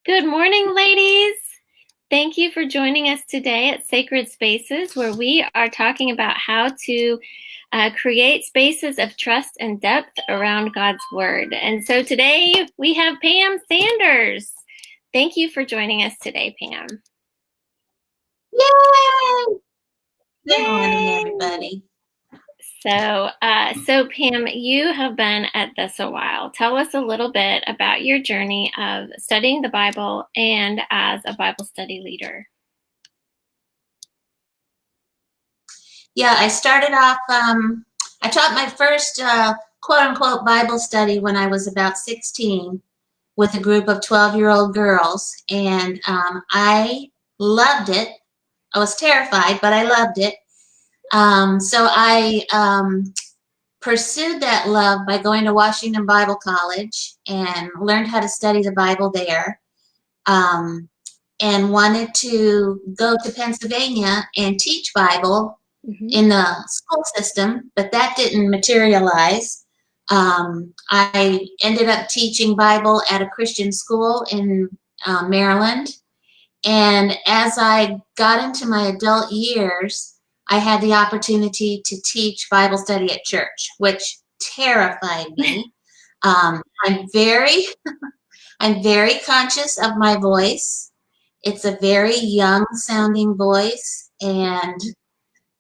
Good morning, ladies. Thank you for joining us today at Sacred Spaces, where we are talking about how to create spaces of trust and depth around God's Word. And so today we have Pam Sanders. Thank you for joining us today, Pam. Yay! Good morning, everybody. So Pam, you have been at this a while. Tell us a little bit about your journey of studying the Bible and as a Bible study leader. Yeah, I started off, I taught my first quote-unquote Bible study when I was about 16 with a group of 12-year-old girls, and I loved it. I was terrified, but I loved it. So I pursued that love by going to Washington Bible College and learned how to study the Bible there, and wanted to go to Pennsylvania and teach Bible in the school system, but that didn't materialize. I ended up teaching Bible at a Christian school in Maryland. And as I got into my adult years, I had the opportunity to teach Bible study at church, which terrified me. I'm very conscious of my voice. It's a very young sounding voice, and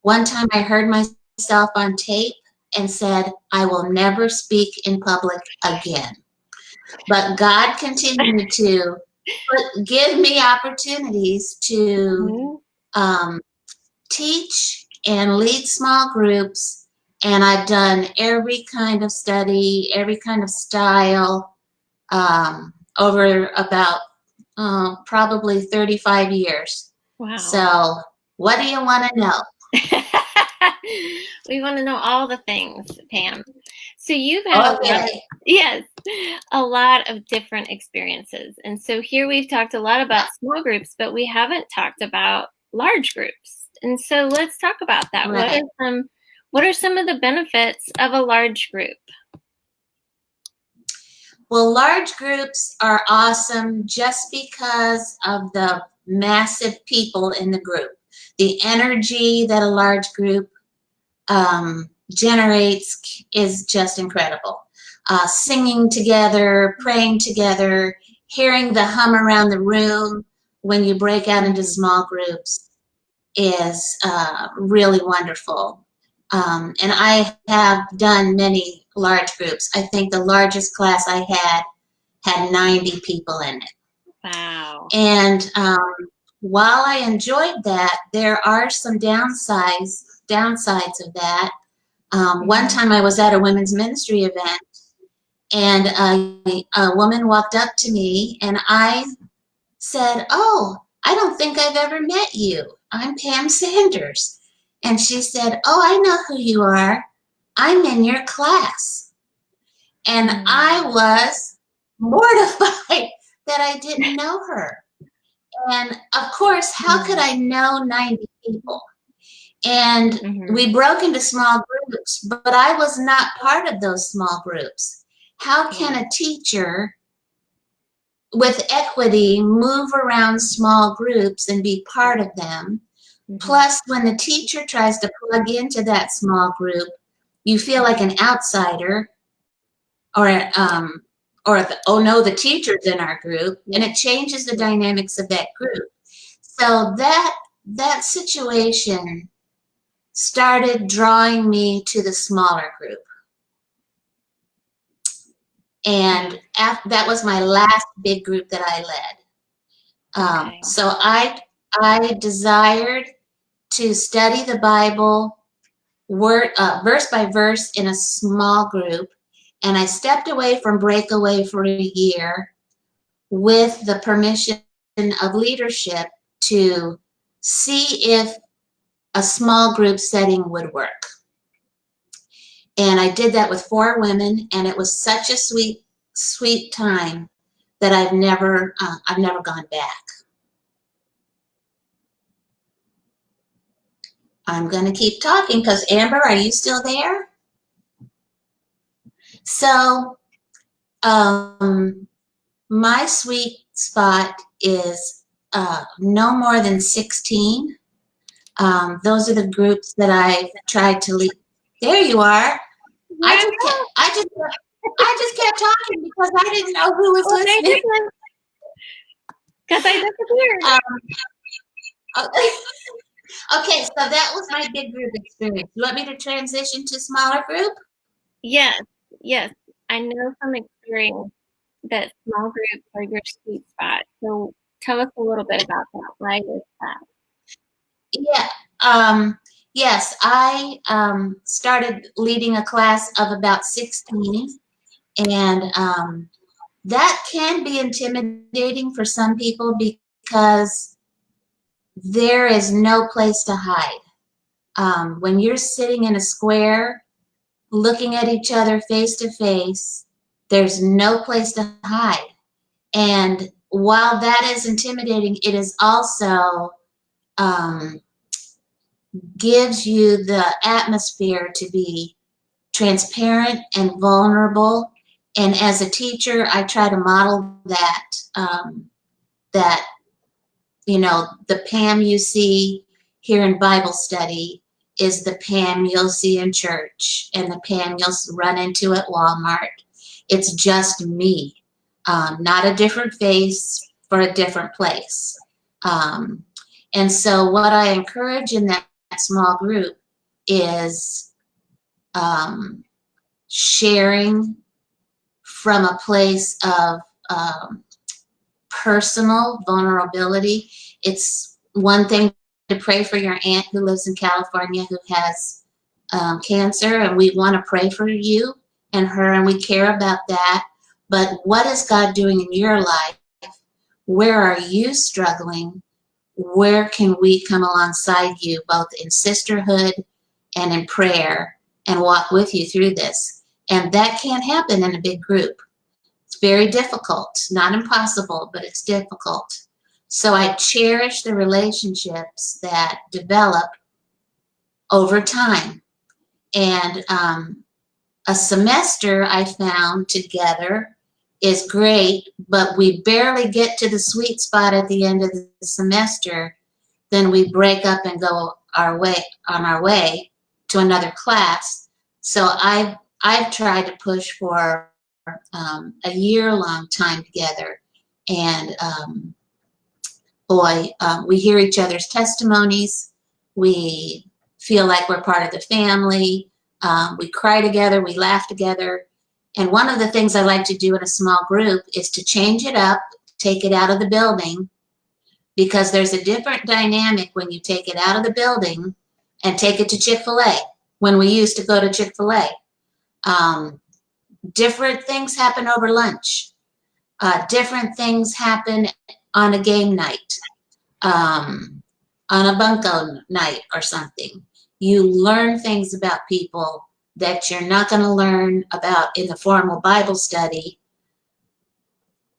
one time I heard myself on tape and said, I will never speak in public again. But God continued to give me opportunities to teach and lead small groups. And I've done every kind of study, every kind of style over about probably 35 years. Wow. So what do you want to know? We want to know all the things, Pam. So you've had a lot of different experiences. And so here we've talked a lot about small groups, but we haven't talked about large groups. And so let's talk about that. Right. What are some of the benefits of a large group? Well, large groups are awesome just because of the massive people in the group. The energy that a large group generates is just incredible. Singing together, praying together, hearing the hum around the room when you break out into small groups is really wonderful. And I have done many large groups. I think the largest class I had 90 people in it. Wow. And while I enjoyed that, there are some downsides of that. One time I was at a women's ministry event, and a woman walked up to me, and I said, "Oh, I don't think I've ever met you. I'm Pam Sanders." And she said, "Oh, I know who you are. I'm in your class." And I was mortified that I didn't know her. And of course, how could I know 90 people? And we broke into small groups, but I was not part of those small groups. How can a teacher with equity move around small groups and be part of them? Plus, when the teacher tries to plug into that small group, you feel like an outsider, or oh no, the teacher's in our group, and it changes the dynamics of that group. So that situation started drawing me to the smaller group. And that was my last big group that I led. So I desired to study the Bible verse by verse in a small group, and I stepped away from Breakaway for a year with the permission of leadership to see if a small group setting would work. And I did that with 4 women, and it was such a sweet, sweet time that I've never gone back. I'm going to keep talking because, Amber, are you still there? So my sweet spot is no more than 16. Those are the groups that I've tried to lead. There you are. Yeah. I just kept talking because I didn't know who was listening. Because I disappeared. Okay, so that was my big group experience. You want me to transition to smaller group? Yes. I know from experience that small groups are your sweet spot. So tell us a little bit about that. Why is that? Yeah. Yes, I started leading a class of about 16, and that can be intimidating for some people because there is no place to hide. When you're sitting in a square looking at each other face to face, there's no place to hide. And while that is intimidating, it is also gives you the atmosphere to be transparent and vulnerable. And as a teacher, I try to model that, that, the Pam you see here in Bible study is the Pam you'll see in church and the Pam you'll run into at Walmart. It's just me, not a different face for a different place. And so what I encourage in that small group is sharing from a place of personal vulnerability. It's one thing to pray for your aunt who lives in California who has cancer, and we want to pray for you and her, and we care about that. But what is God doing in your life? Where are you struggling? Where can we come alongside you, both in sisterhood and in prayer, and walk with you through this? And that can't happen in a big group. It's very difficult, not impossible, but it's difficult. So I cherish the relationships that develop over time. And a semester I found together is great, but we barely get to the sweet spot at the end of the semester. Then we break up and go on our way to another class. So I've tried to push for a year-long time together, and we hear each other's testimonies. We feel like we're part of the family. We cry together. We laugh together. And one of the things I like to do in a small group is to change it up, take it out of the building, because there's a different dynamic when you take it out of the building and take it to Chick-fil-A. When we used to go to Chick-fil-A, different things happen over lunch. Different things happen on a game night, on a bunko night or something. You learn things about people that you're not going to learn about in the formal Bible study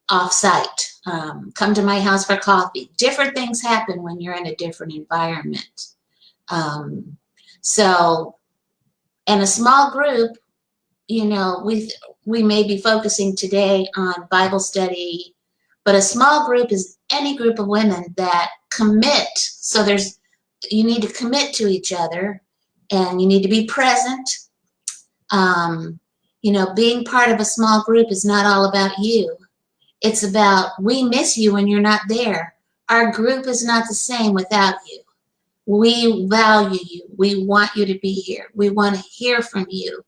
off-site. Come to my house for coffee. Different things happen when you're in a different environment. So in a small group, we may be focusing today on Bible study, but a small group is any group of women that commit. So you need to commit to each other, and you need to be present. Being part of a small group is not all about you. It's about, we miss you when you're not there. Our group is not the same without you. We value you. We want you to be here. We want to hear from you.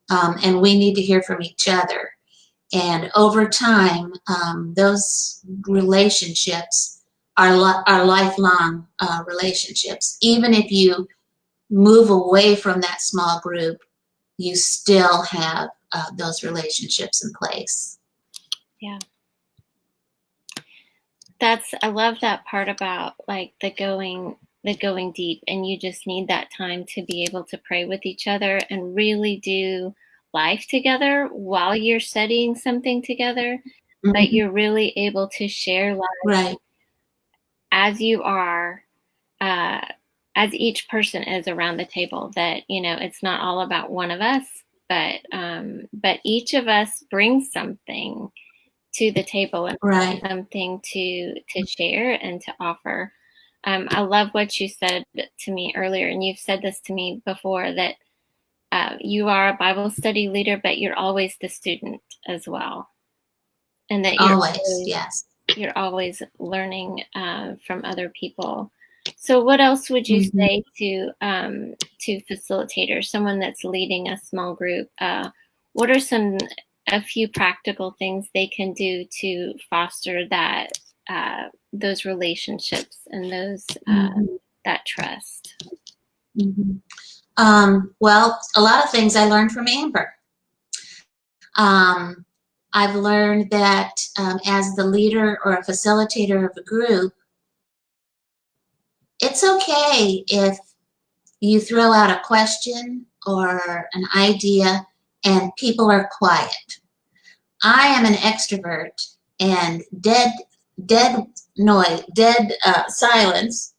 And we need to hear from each other. And over time, those relationships are lifelong relationships. Even if you move away from that small group, you still have those relationships in place. Yeah. I love that part about like the going deep, and you just need that time to be able to pray with each other and really do life together while you're studying something together, but you're really able to share life right as you are, as each person is around the table, that, it's not all about one of us, but each of us brings something to the table and Right. something to share and to offer. I love what you said to me earlier, and you've said this to me before, that you are a Bible study leader, but you're always the student as well, and that Always, yes. you're always learning from other people. So, what else would you Mm-hmm. say to facilitators, someone that's leading a small group? What are a few practical things they can do to foster that those relationships and those that trust? Mm-hmm. Well, a lot of things I learned from Amber. I've learned that as the leader or a facilitator of a group, it's okay if you throw out a question or an idea and people are quiet. I am an extrovert, and dead noise, dead silence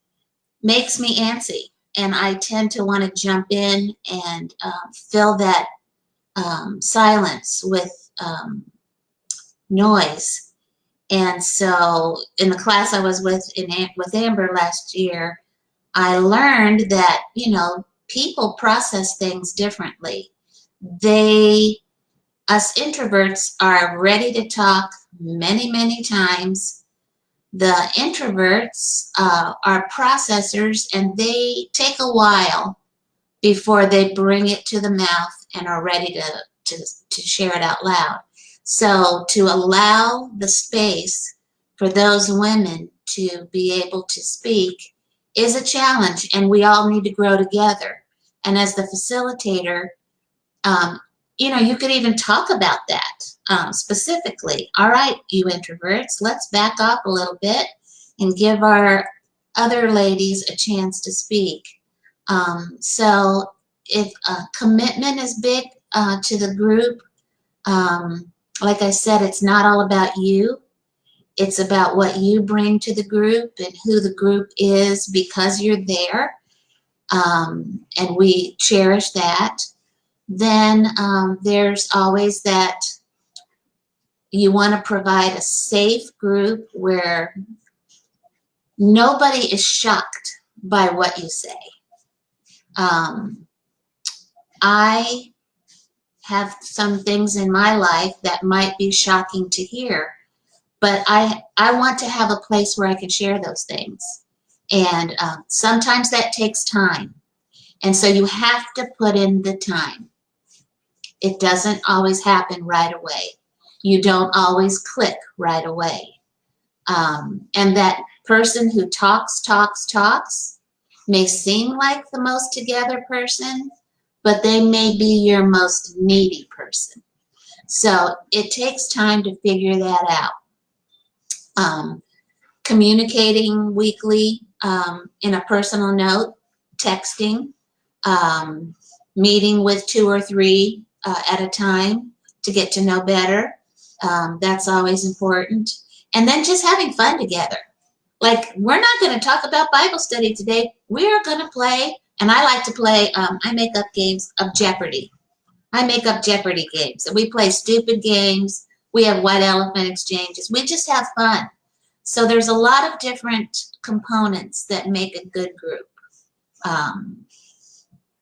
makes me antsy, and I tend to want to jump in and fill that silence with noise. And so in the class I was with Amber last year, I learned that, people process things differently. Us introverts are ready to talk many, many times. The introverts are processors, and they take a while before they bring it to the mouth and are ready to share it out loud. So to allow the space for those women to be able to speak is a challenge, and we all need to grow together. And as the facilitator, you could even talk about that specifically. All right, you introverts, let's back off a little bit and give our other ladies a chance to speak. So if commitment is big to the group, like I said, it's not all about you. It's about what you bring to the group and who the group is because you're there. And we cherish that. Then there's always that you want to provide a safe group where nobody is shocked by what you say. I have some things in my life that might be shocking to hear, but I want to have a place where I can share those things. And sometimes that takes time. And so you have to put in the time. It doesn't always happen right away. You don't always click right away. And that person who talks may seem like the most together person, but they may be your most needy person. So it takes time to figure that out. Communicating weekly in a personal note, texting, meeting with 2 or 3 at a time to get to know better. That's always important. And then just having fun together. Like, we're not going to talk about Bible study today. We're going to play, and I like to play, I make up games of Jeopardy. I make up Jeopardy games. And we play stupid games. We have white elephant exchanges. We just have fun. So there's a lot of different components that make a good group.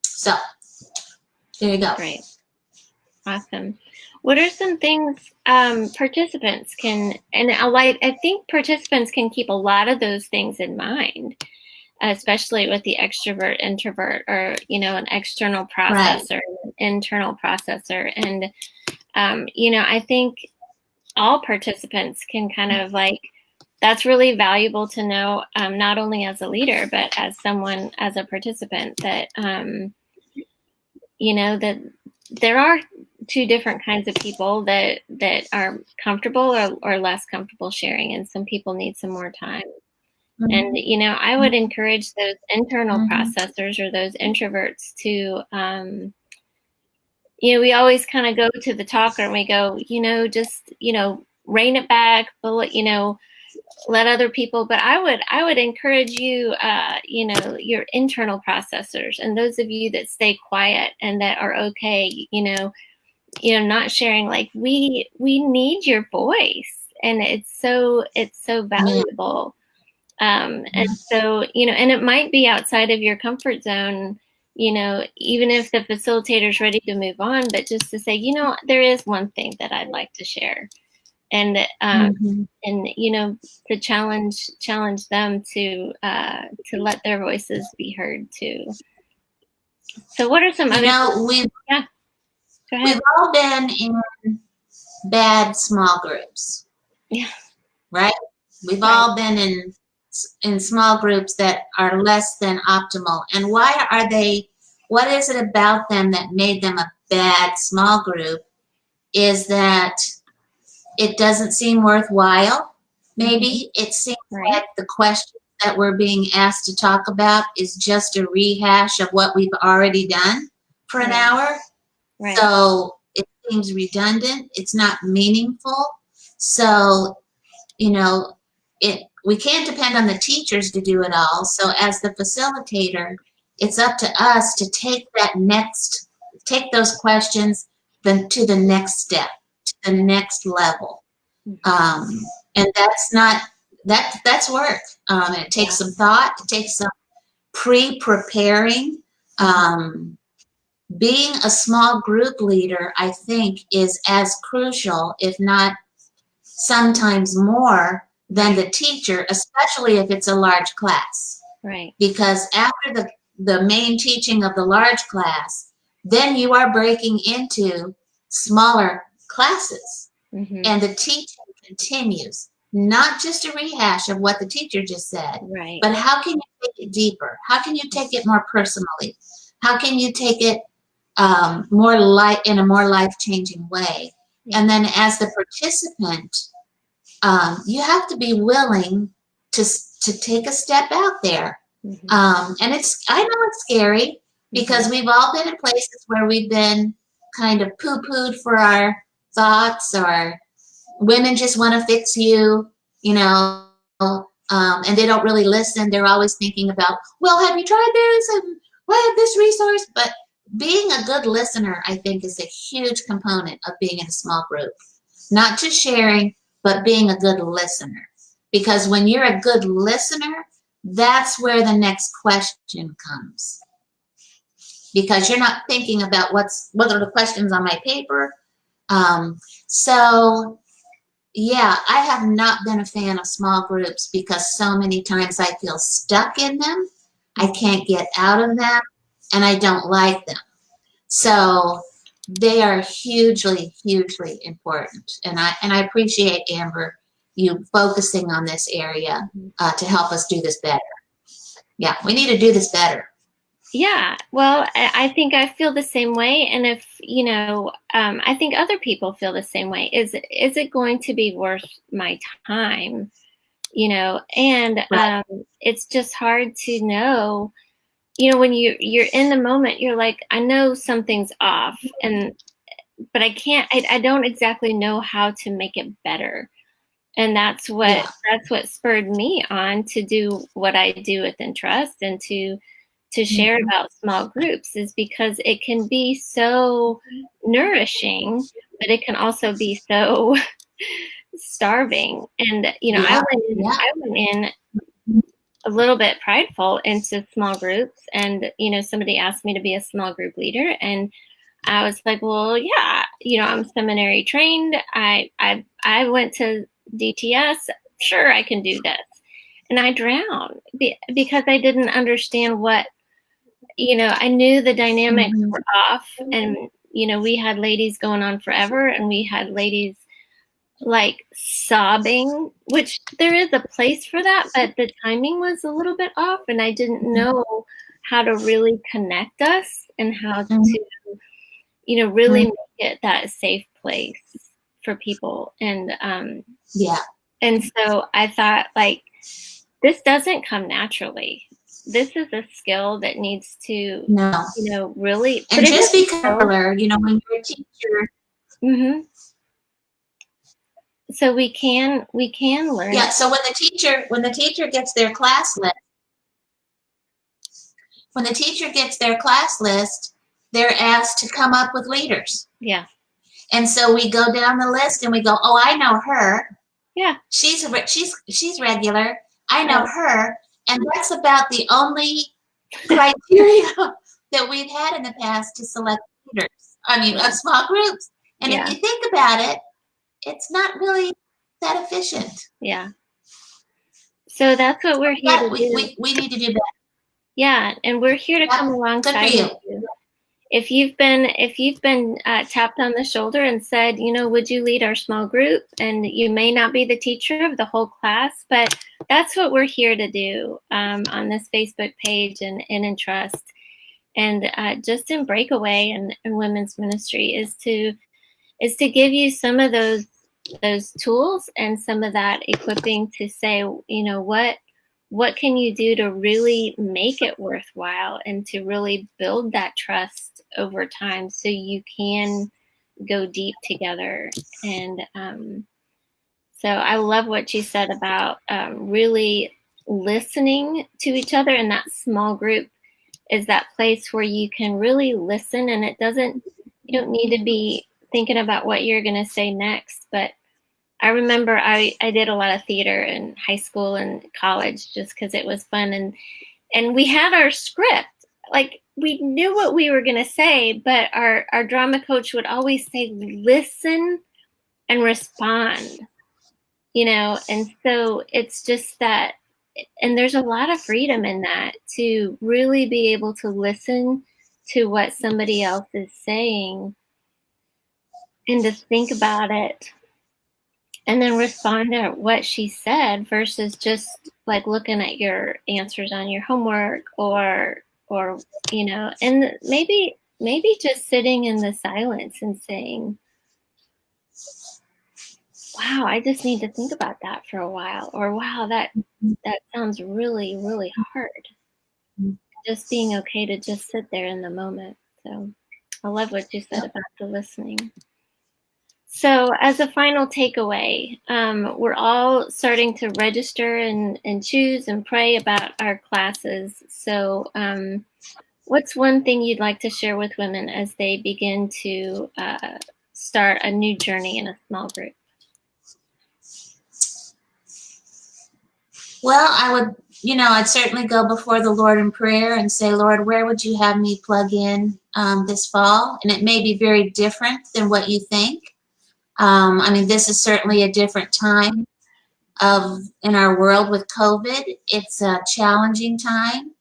So there you go. Great. Awesome. What are some things participants can, and I think participants can keep a lot of those things in mind, especially with the extrovert, introvert, or, an external processor, right, an internal processor. And, I think all participants can kind of that's really valuable to know, not only as a leader, but as someone, as a participant, that, that there are 2 different kinds of people that are comfortable or less comfortable sharing, and some people need some more time. Mm-hmm. And, I would encourage those internal mm-hmm. processors or those introverts to, we always kind of go to the talker and we go, just, rein it back, but, let other people, but I would encourage you, your internal processors, and those of you that stay quiet and that are okay, not sharing, we need your voice. and it's so valuable. And so, and it might be outside of your comfort zone, even if the facilitator's ready to move on, but just to say, there is one thing that I'd like to share, and to challenge them to let their voices be heard too. So what are some other? Yeah, go ahead. We've all been in bad small groups. Yeah. Right? We've all been in small groups that are less than optimal. And why are they? What is it about them that made them a bad small group? Is that it doesn't seem worthwhile? Maybe it seems like the questions that we're being asked to talk about is just a rehash of what we've already done for an hour. Right. So it seems redundant. It's not meaningful. So, we can't depend on the teachers to do it all. So as the facilitator, it's up to us to take those questions then to the next step, to the next level. And that's work. And it takes some thought. It takes some pre-preparing. Being a small group leader, I think, is as crucial, if not sometimes more, than the teacher, especially if it's a large class. Right. Because after the main teaching of the large class, then you are breaking into smaller classes. And the teaching continues. Not just a rehash of what the teacher just said, but how can you take it deeper? How can you take it more personally? How can you take it in a more life-changing way? And then as the participant, you have to be willing to take a step out there. And I know it's scary because we've all been in places where we've been kind of poo-pooed for our thoughts, or women just want to fix you, and they don't really listen. They're always thinking about, well, have you tried this? And well, I have this resource. But being a good listener, I think, is a huge component of being in a small group. Not just sharing, but being a good listener. Because when you're a good listener, that's where the next question comes. Because you're not thinking about what are the questions on my paper. So yeah, I have not been a fan of small groups because so many times I feel stuck in them. I can't get out of them, and I don't like them. So they are hugely, hugely important. And I appreciate, Amber, you focusing on this area to help us do this better. Yeah, we need to do this better. Yeah, well, I think I feel the same way. And if, I think other people feel the same way. Is it going to be worth my time? And it's just hard to know, when you're in the moment, you're like, I know something's off, but I don't exactly know how to make it better. And that's what spurred me on to do what I do with Entrust and to share about small groups, is because it can be so nourishing, but it can also be so starving. And, I went in a little bit prideful into small groups, and, somebody asked me to be a small group leader, and I was like, well, yeah, I'm seminary trained. I went to DTS. Sure, I can do this. And I drowned because I didn't understand what, I knew the dynamics were off, and, we had ladies going on forever, and we had ladies like sobbing, which there is a place for that, but the timing was a little bit off, and I didn't know how to really connect us and how to, really make it that safe place for people. And, and so I thought, like, this doesn't come naturally. This is a skill that needs to, really. And just be color, when you're a teacher. So we can learn. Yeah. So when the teacher gets their class list, they're asked to come up with leaders. Yeah. And so we go down the list and we go, oh, I know her. Yeah. She's regular. I know her, and that's about the only criteria that we've had in the past to select leaders. I mean, of small groups. And if you think about it, it's not really that efficient. Yeah. So that's what we're here to do. We need to do that. Yeah, and we're here to come alongside you. If you've been tapped on the shoulder and said, you know, would you lead our small group? And you may not be the teacher of the whole class, but that's what we're here to do on this Facebook page and in Trust. And just in Breakaway and women's ministry is to give you some of those tools and some of that equipping to say, you know, what can you do to really make it worthwhile and to really build that trust over time so you can go deep together. And so I love what you said about really listening to each other, and that small group is that place where you can really listen, and you don't need to be thinking about what you're going to say next. But I remember I did a lot of theater in high school and college just because it was fun. And we had our script. Like, we knew what we were going to say, but our drama coach would always say, listen and respond, you know? And so it's just that, and there's a lot of freedom in that, to really be able to listen to what somebody else is saying and to think about it and then respond to what she said versus just like looking at your answers on your homework or you know, and maybe just sitting in the silence and saying, wow, I just need to think about that for a while, or wow, that sounds really, really hard. Just being okay to just sit there in the moment. So I love what you said about the listening. So as a final takeaway, we're all starting to register and choose and pray about our classes. So what's one thing you'd like to share with women as they begin to start a new journey in a small group? Well, I'd certainly go before the Lord in prayer and say, Lord, where would you have me plug in this fall? And it may be very different than what you think. I mean, this is certainly a different time in our world with COVID. It's a challenging time,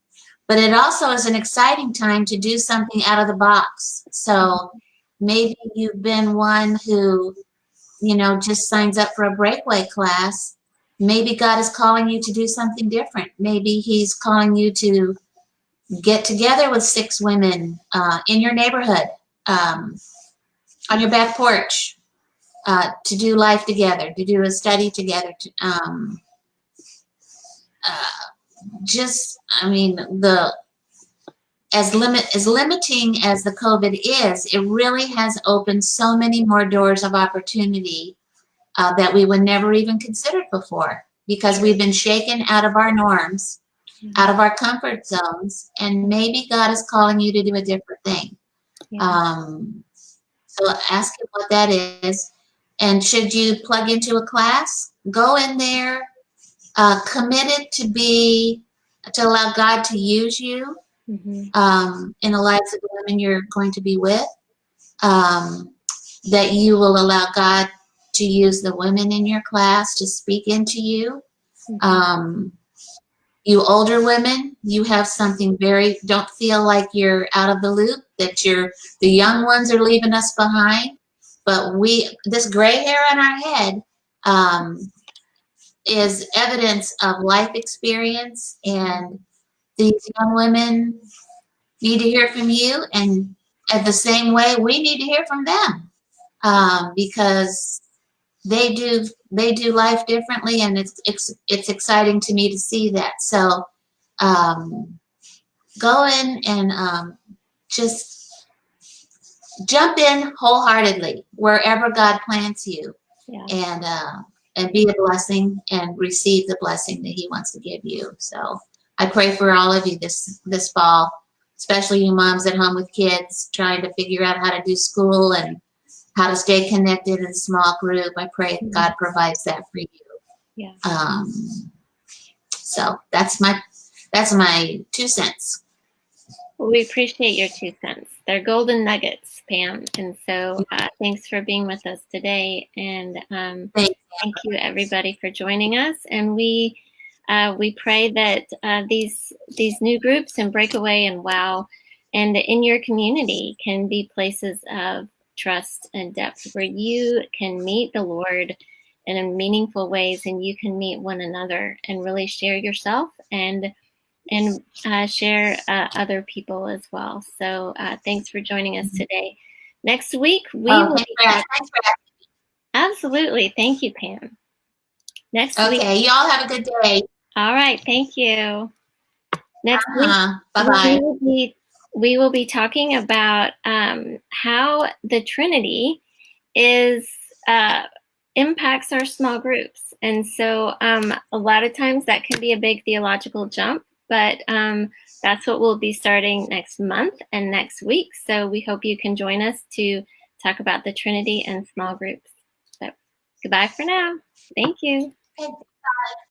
but it also is an exciting time to do something out of the box. So maybe you've been one who, you know, just signs up for a breakaway class. Maybe God is calling you to do something different. Maybe he's calling you to get together with 6 women in your neighborhood, on your back porch, to do life together, to do a study together. As limiting as the COVID is, it really has opened so many more doors of opportunity that we would never even considered before, because we've been shaken out of our norms, out of our comfort zones, and maybe God is calling you to do a different thing. So ask him what that is. And should you plug into a class, go in there, committed to allow God to use you in the lives of the women you're going to be with, that you will allow God to use the women in your class to speak into you. You older women, you have something don't feel like you're out of the loop, that the young ones are leaving us behind. But this gray hair on our head is evidence of life experience, and these young women need to hear from you, and at the same way, we need to hear from them, because they do life differently, and it's exciting to me to see that. So go in and just jump in wholeheartedly wherever God plants you, and be a blessing and receive the blessing that he wants to give you. So I pray for all of you this fall, especially you moms at home with kids trying to figure out how to do school and how to stay connected in a small group. I pray God provides that for you. Yeah. So that's my 2 cents. Well, we appreciate your 2 cents. They're golden nuggets, Pam. And so thanks for being with us today. And thank you, everybody, for joining us. And we pray that these new groups and Breakaway and WOW and in your community can be places of trust and depth where you can meet the Lord in meaningful ways, and you can meet one another and really share yourself and share other people as well. So thanks for joining us today. Next week, we will be thanks for absolutely. Thank you, Pam. Next week. Okay, y'all have a good day. All right, thank you. Next week, bye-bye. We will be talking about how the Trinity impacts our small groups. And so a lot of times that can be a big theological jump, but that's what we'll be starting next month and next week. So we hope you can join us to talk about the Trinity and small groups. So goodbye for now. Thank you. Okay, bye.